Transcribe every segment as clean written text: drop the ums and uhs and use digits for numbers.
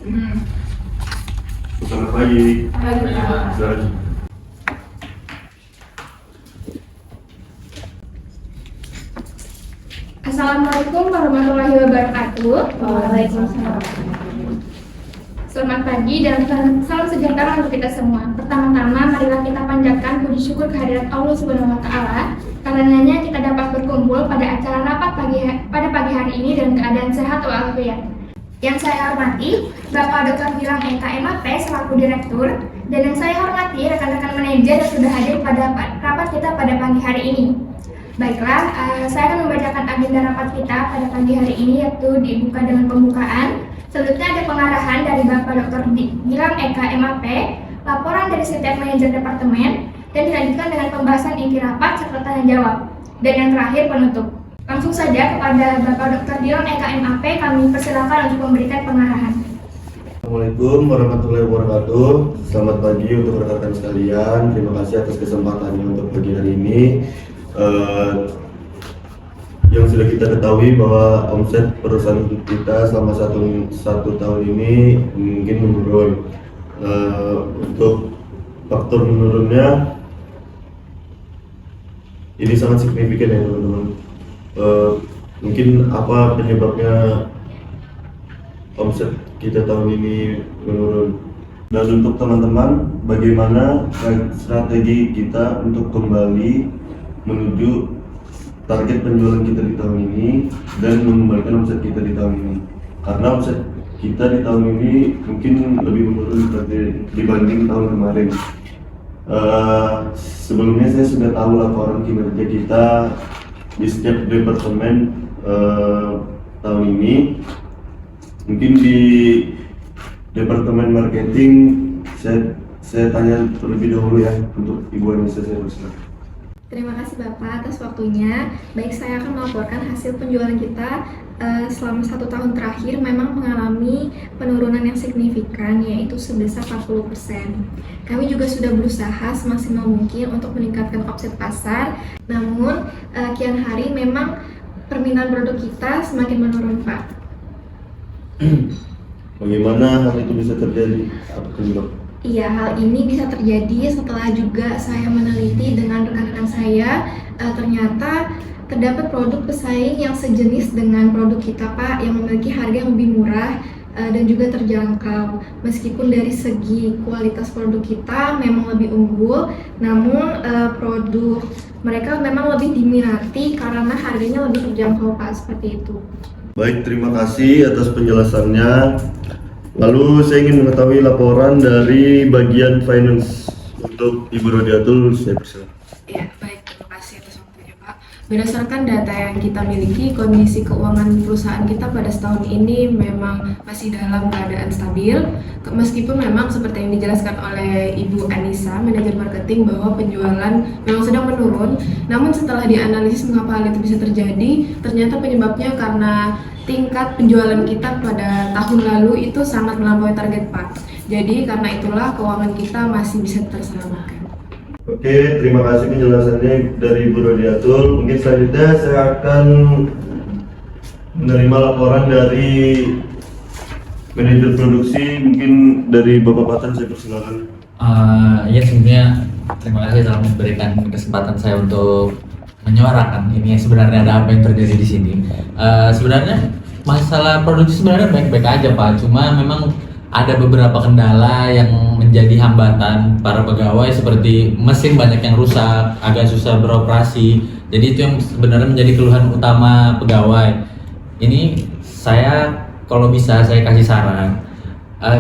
Selamat pagi. Pagi, Pak. Silakan. Assalamualaikum warahmatullahi wabarakatuh. Waalaikumsalam. Selamat pagi dan salam sejahtera untuk kita semua. Pertama-tama, marilah kita panjatkan puji syukur kehadirat Allah Subhanahu wa Ta'ala. Karenanya kita dapat berkumpul pada acara rapat pada pagi hari ini dalam keadaan sehat walafiat. Yang saya hormati Bapak Dr. Gilang Eka MAP selaku Direktur, dan yang saya hormati rekan-rekan manajer yang sudah hadir pada rapat kita pada pagi hari ini. Baiklah, saya akan membacakan agenda rapat kita pada pagi hari ini, yaitu dibuka dengan pembukaan. Selanjutnya ada pengarahan dari Bapak Dr. Gilang Eka MAP, laporan dari setiap manajer departemen, dan dilanjutkan dengan pembahasan inti rapat serta tanya jawab. Dan yang terakhir penutup. Langsung saja kepada Bapak Dr. Gilang Eka MAP, kami persilakan untuk memberikan pengarahan. Assalamualaikum warahmatullahi wabarakatuh. Selamat pagi untuk rekan-rekan sekalian. Terima kasih atas kesempatannya untuk pagi hari ini. Yang sudah kita ketahui bahwa omset perusahaan kita selama satu tahun ini mungkin menurun. Untuk faktor menurunnya ini sangat signifikan ya teman-teman. Mungkin apa penyebabnya omset kita tahun ini menurun? Dan untuk teman-teman, bagaimana strategi kita untuk kembali menuju target penjualan kita di tahun ini dan mengembalikan omset kita di tahun ini? Karena omset kita di tahun ini mungkin lebih menurun dibanding tahun kemarin. Sebelumnya saya sudah tahu laporan kinerja kita di setiap departemen tahun ini. Mungkin di departemen marketing saya tanya terlebih dahulu ya untuk Ibu Anissa, saya persilakan. Terima kasih Bapak atas waktunya. Baik, saya akan melaporkan hasil penjualan kita selama 1 tahun terakhir memang mengalami penurunan yang signifikan, yaitu sebesar 40%. Kami juga sudah berusaha semaksimal mungkin untuk meningkatkan omset pasar, namun kian hari memang permintaan produk kita semakin menurun, Pak. Bagaimana hal itu bisa terjadi? Apa penyebab? Iya, hal ini bisa terjadi setelah juga saya meneliti dengan rekan-rekan saya. Ternyata terdapat produk pesaing yang sejenis dengan produk kita, Pak, yang memiliki harga yang lebih murah dan juga terjangkau. Meskipun dari segi kualitas produk kita memang lebih unggul, namun produk mereka memang lebih diminati karena harganya lebih terjangkau, Pak, seperti itu. Baik, terima kasih atas penjelasannya. Lalu saya ingin mengetahui laporan dari bagian finance untuk Ibu Rodiatul, saya persilakan. Ya, baik, terima kasih atas waktunya, Pak. Berdasarkan data yang kita miliki, kondisi keuangan perusahaan kita pada setahun ini memang masih dalam keadaan stabil. Meskipun memang seperti yang dijelaskan oleh Ibu Anissa, manajer marketing, bahwa penjualan memang sedang menurun. Namun setelah dianalisis mengapa hal itu bisa terjadi, ternyata penyebabnya karena tingkat penjualan kita pada tahun lalu itu sangat melampaui target, Pak. Jadi karena itulah keuangan kita masih bisa terselamatkan. Oke, terima kasih penjelasannya dari Ibu Rodiatul. Mungkin selanjutnya saya akan menerima laporan dari manajer produksi, mungkin dari Bapak Patan, saya persilakan. Ya, sebelumnya terima kasih telah memberikan kesempatan saya untuk menyuarakan ini sebenarnya ada apa yang terjadi di sini. Sebenarnya masalah produksi sebenarnya baik-baik aja, Pak. Cuma memang ada beberapa kendala yang menjadi hambatan para pegawai, seperti mesin banyak yang rusak, agak susah beroperasi. Jadi itu yang sebenarnya menjadi keluhan utama pegawai. Ini kalau bisa saya kasih saran,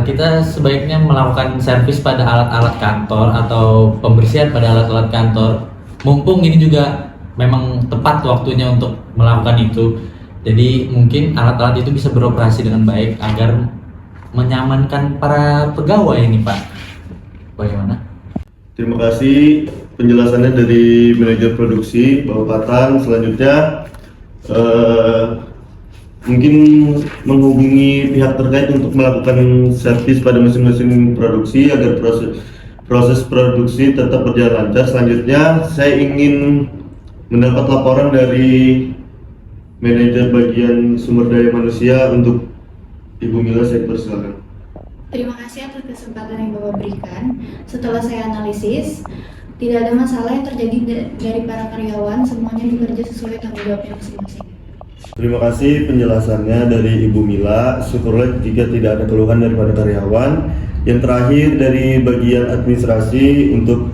kita sebaiknya melakukan servis pada alat-alat kantor atau pembersihan pada alat-alat kantor. Mumpung ini juga memang tepat waktunya untuk melakukan itu. Jadi mungkin alat-alat itu bisa beroperasi dengan baik agar menyamankan para pegawai ini, Pak. Bagaimana? Terima kasih penjelasannya dari manajer produksi, Bapak Patan. Selanjutnya mungkin menghubungi pihak terkait untuk melakukan servis pada mesin-mesin produksi agar proses produksi tetap berjalan lancar. Selanjutnya saya ingin mendapat laporan dari manajer bagian sumber daya manusia untuk Ibu Mila, saya persilakan. Terima kasih atas kesempatan yang Bapak berikan. Setelah saya analisis, tidak ada masalah yang terjadi dari para karyawan, semuanya bekerja sesuai tanggung jawabnya masing-masing. Terima kasih penjelasannya dari Ibu Mila. Syukurlah jika tidak ada keluhan daripada karyawan. Yang terakhir dari bagian administrasi untuk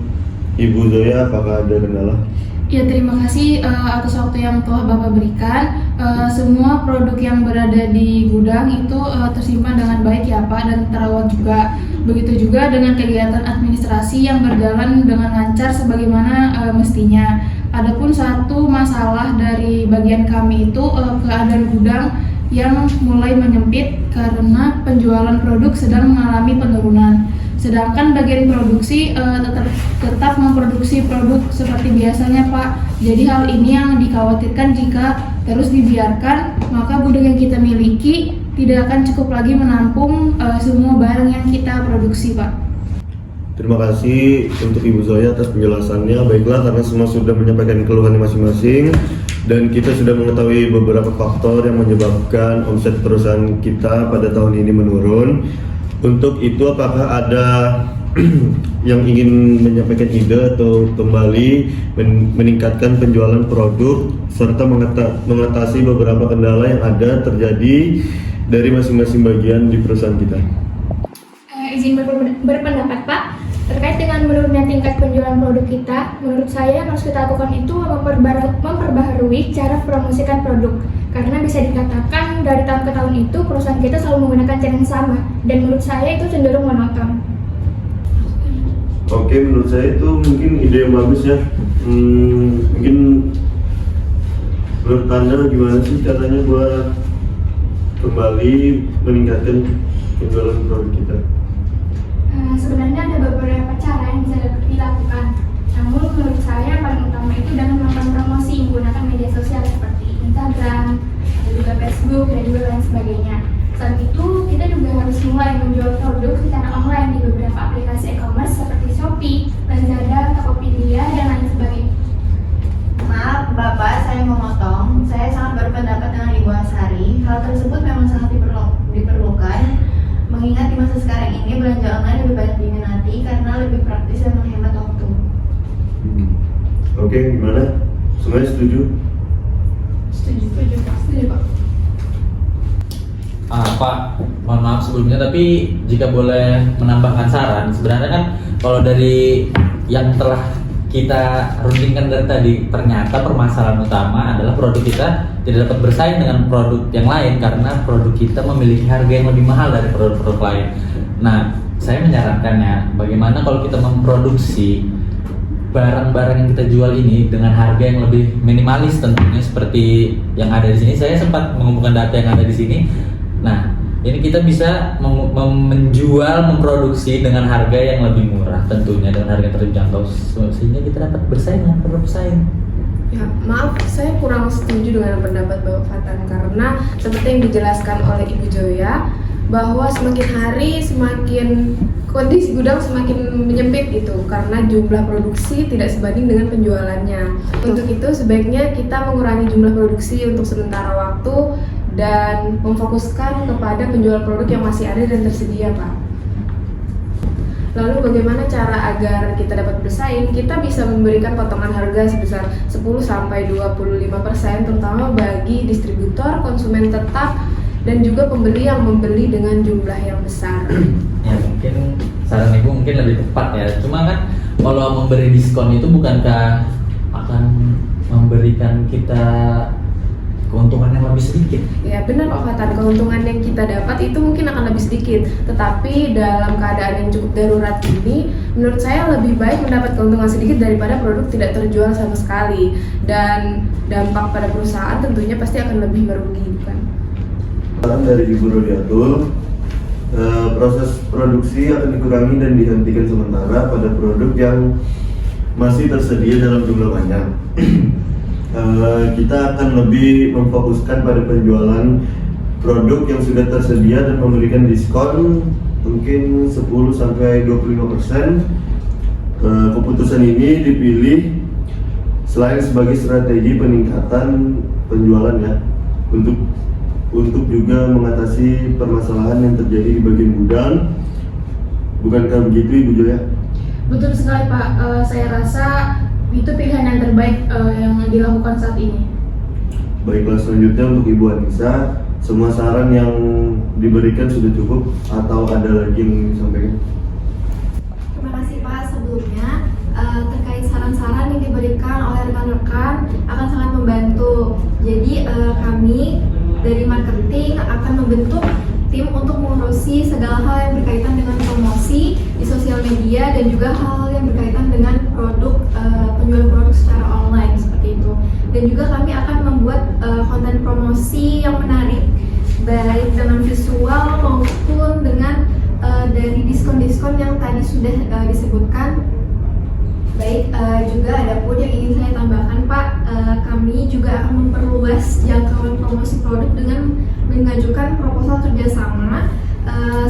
Ibu Zoya, apakah ada kendala? Ya, terima kasih atas waktu yang telah Bapak berikan. Semua produk yang berada di gudang itu tersimpan dengan baik ya Pak, dan terawat juga. Begitu juga dengan kegiatan administrasi yang berjalan dengan lancar sebagaimana mestinya. Adapun satu masalah dari bagian kami itu keadaan gudang yang mulai menyempit karena penjualan produk sedang mengalami penurunan. Sedangkan bagian produksi tetap memproduksi produk seperti biasanya Pak. Jadi hal ini yang dikhawatirkan jika terus dibiarkan, maka gudang yang kita miliki tidak akan cukup lagi menampung semua barang yang kita produksi Pak. Terima kasih untuk Ibu Zoya atas penjelasannya. Baiklah, karena semua sudah menyampaikan keluhannya masing-masing dan kita sudah mengetahui beberapa faktor yang menyebabkan omset perusahaan kita pada tahun ini menurun. Untuk itu, apakah ada yang ingin menyampaikan ide atau kembali meningkatkan penjualan produk serta mengatasi beberapa kendala yang ada terjadi dari masing-masing bagian di perusahaan kita? Izin berpendapat Pak, terkait dengan menurunnya tingkat penjualan produk kita, menurut saya yang harus kita lakukan itu memperbaharui cara promosikan produk. Karena bisa dikatakan dari tahun ke tahun itu perusahaan kita selalu menggunakan cara yang sama, dan menurut saya itu cenderung monoton. Oke, menurut saya itu mungkin ide yang bagus ya. Mungkin menurut Anda gimana sih caranya buat kembali meningkatkan penjualan produk kita? Sebenarnya ada beberapa cara yang bisa dilakukan. Namun menurut saya yang paling utama itu dengan melakukan promosi menggunakan media sosial seperti Instagram, ada juga Facebook, dan juga lain sebagainya. Selain itu, kita juga harus mulai menjual produk secara online di beberapa aplikasi e-commerce seperti Shopee, Lazada, Tokopedia, dan lain sebagainya. Maaf Bapak, saya memotong. Saya sangat berpendapat dengan Ibu Asari. Hal tersebut memang sangat diperlukan, mengingat di masa sekarang ini belanja online lebih banyak diminati karena lebih praktis dan menghemat waktu. Oke, gimana? Semuanya setuju? Setuju Pak. Pak, mohon maaf sebelumnya, tapi jika boleh menambahkan saran, sebenarnya kan kalau dari yang telah kita rutinkan dari tadi, ternyata permasalahan utama adalah produk kita tidak dapat bersaing dengan produk yang lain karena produk kita memiliki harga yang lebih mahal dari produk-produk lain. Nah, saya menyarankannya bagaimana kalau kita memproduksi barang-barang yang kita jual ini dengan harga yang lebih minimalis tentunya seperti yang ada di sini. Saya sempat mengumpulkan data yang ada di sini. Nah, ini kita bisa memproduksi dengan harga yang lebih murah tentunya, dengan harga terjangkau sehingga kita dapat bersaing dengan produk pesaing. Ya, maaf, saya kurang setuju dengan pendapat Bapak Fatan karena seperti yang dijelaskan oleh Ibu Zoya bahwa semakin hari semakin kondisi gudang semakin menyempit itu karena jumlah produksi tidak sebanding dengan penjualannya. Untuk itu sebaiknya kita mengurangi jumlah produksi untuk sementara waktu dan memfokuskan kepada penjualan produk yang masih ada dan tersedia, Pak. Lalu bagaimana cara agar kita dapat bersaing? Kita bisa memberikan potongan harga sebesar 10-25% terutama bagi distributor, konsumen tetap, dan juga pembeli yang membeli dengan jumlah yang besar. Ya, mungkin saran Ibu mungkin lebih tepat ya. Cuma kan kalau memberi diskon itu bukankah akan memberikan kita keuntungan yang lebih sedikit? Ya benar Pak Fatan, keuntungan yang kita dapat itu mungkin akan lebih sedikit. Tetapi dalam keadaan yang cukup darurat ini, menurut saya lebih baik mendapat keuntungan sedikit daripada produk tidak terjual sama sekali. Dan dampak pada perusahaan tentunya pasti akan lebih merugikan. Dari Ibu Rodiatul, proses produksi akan dikurangi dan dihentikan sementara pada produk yang masih tersedia dalam jumlah banyak. Kita akan lebih memfokuskan pada penjualan produk yang sudah tersedia dan memberikan diskon mungkin 10-25%. Keputusan ini dipilih selain sebagai strategi peningkatan penjualan ya, untuk untuk juga mengatasi permasalahan yang terjadi di bagian gudang. Bukankah begitu Ibu Joya? Betul sekali Pak. Saya rasa itu pilihan yang terbaik yang dilakukan saat ini. Baiklah, selanjutnya untuk Ibu Anissa, semua saran yang diberikan sudah cukup atau ada lagi yang ingin disampaikan? Terima kasih Pak. Sebelumnya terkait saran-saran yang diberikan oleh rekan-rekan akan sangat membantu. Jadi kami dari marketing akan membentuk tim untuk mengurusi segala hal yang berkaitan dengan promosi di sosial media dan juga hal-hal yang berkaitan dengan produk penjualan produk secara online seperti itu. Dan juga kami akan membuat konten promosi yang menarik baik dengan visual maupun dengan dari diskon-diskon yang tadi sudah disebutkan. Baik, juga ada pun yang ingin saya tambahkan Pak, kami juga akan memperluas jangkauan promosi produk dengan mengajukan proposal kerjasama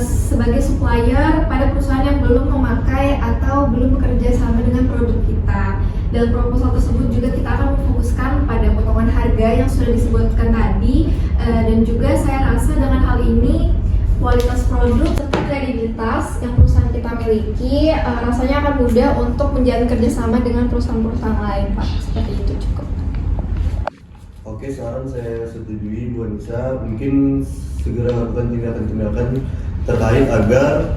sebagai supplier pada perusahaan yang belum memakai atau belum bekerja sama dengan produk kita. Dalam proposal tersebut juga kita akan memfokuskan pada potongan harga yang sudah disebutkan tadi, dan juga saya rasa dengan hal ini kualitas produk serta kredibilitas yang perusahaan kita miliki rasanya akan mudah untuk menjalin kerjasama dengan perusahaan-perusahaan lain Pak. Seperti itu cukup. Oke, saran saya setujui Bu Anissa. Mungkin segera lakukan tindakan-tindakan terkait agar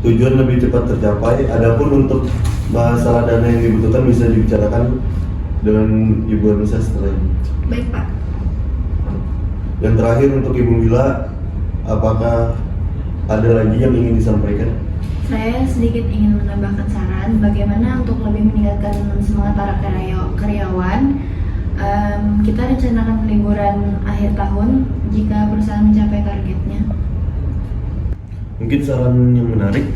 tujuan lebih cepat tercapai. Adapun untuk masalah dana yang dibutuhkan bisa dibicarakan dengan Ibu Anissa setelah ini. Baik Pak. Yang terakhir untuk Ibu Mila, apakah ada lagi yang ingin disampaikan? Saya sedikit ingin menambahkan saran bagaimana untuk lebih meningkatkan semangat para karyawan. Kita rencanakan liburan akhir tahun jika perusahaan mencapai targetnya. Mungkin saran yang menarik.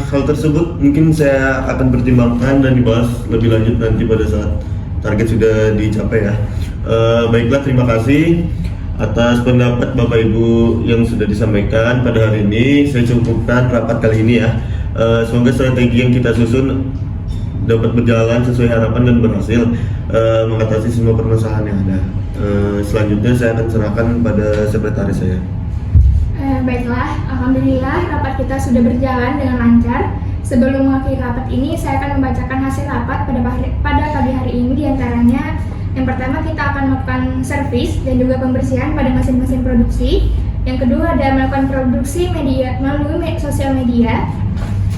Hal tersebut mungkin saya akan pertimbangkan dan dibahas lebih lanjut nanti pada saat target sudah dicapai ya. Baiklah, terima kasih atas pendapat Bapak Ibu yang sudah disampaikan pada hari ini. Saya cukupkan rapat kali ini ya. Semoga strategi yang kita susun dapat berjalan sesuai harapan dan berhasil mengatasi semua permasalahan yang ada. Selanjutnya saya akan serahkan pada sekretaris saya. Baiklah, alhamdulillah rapat kita sudah berjalan dengan lancar. Sebelum mengakhiri rapat ini, saya akan membacakan hasil rapat pada pagi hari ini. Diantaranya, yang pertama kita akan melakukan servis dan juga pembersihan pada mesin-mesin produksi. Yang kedua ada melakukan produksi media melalui sosial media.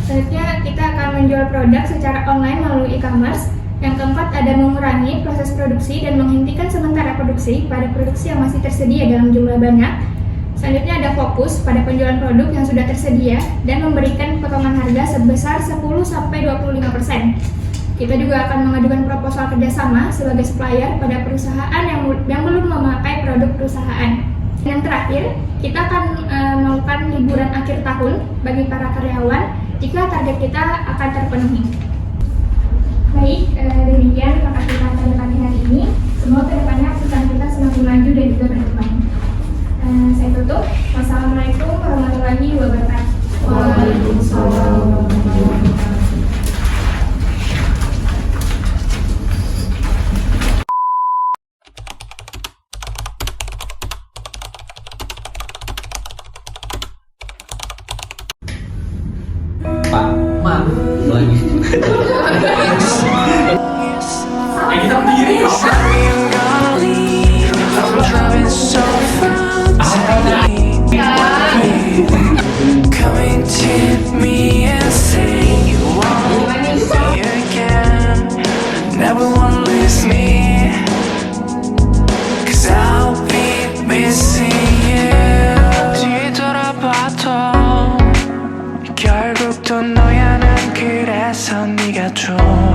Selanjutnya kita akan menjual produk secara online melalui e-commerce. Yang keempat ada mengurangi proses produksi dan menghentikan sementara produksi pada produksi yang masih tersedia dalam jumlah banyak. Selanjutnya ada fokus pada penjualan produk yang sudah tersedia dan memberikan potongan harga sebesar 10-25%. Kita juga akan mengajukan proposal kerjasama sebagai supplier pada perusahaan yang belum memakai produk perusahaan. Yang terakhir, kita akan melakukan liburan akhir tahun bagi para karyawan jika target kita akan terpenuhi. Baik, demikian rapat kita pada pagi hari ini. Semoga kedepannya perusahaan kita semakin maju dan juga berkembang. Saya tutup. Wassalamualaikum warahmatullahi wabarakatuh. Waalaikumsalam warahmatullahi wabarakatuh. Pak, maaf lagi. Kita berdiri kok. Come and tip me and say you want me again. Never wanna lose me, 'cause I'll be missing you. 뒤돌아봐도 결국 또 너야 난 그래서 네가 좋아.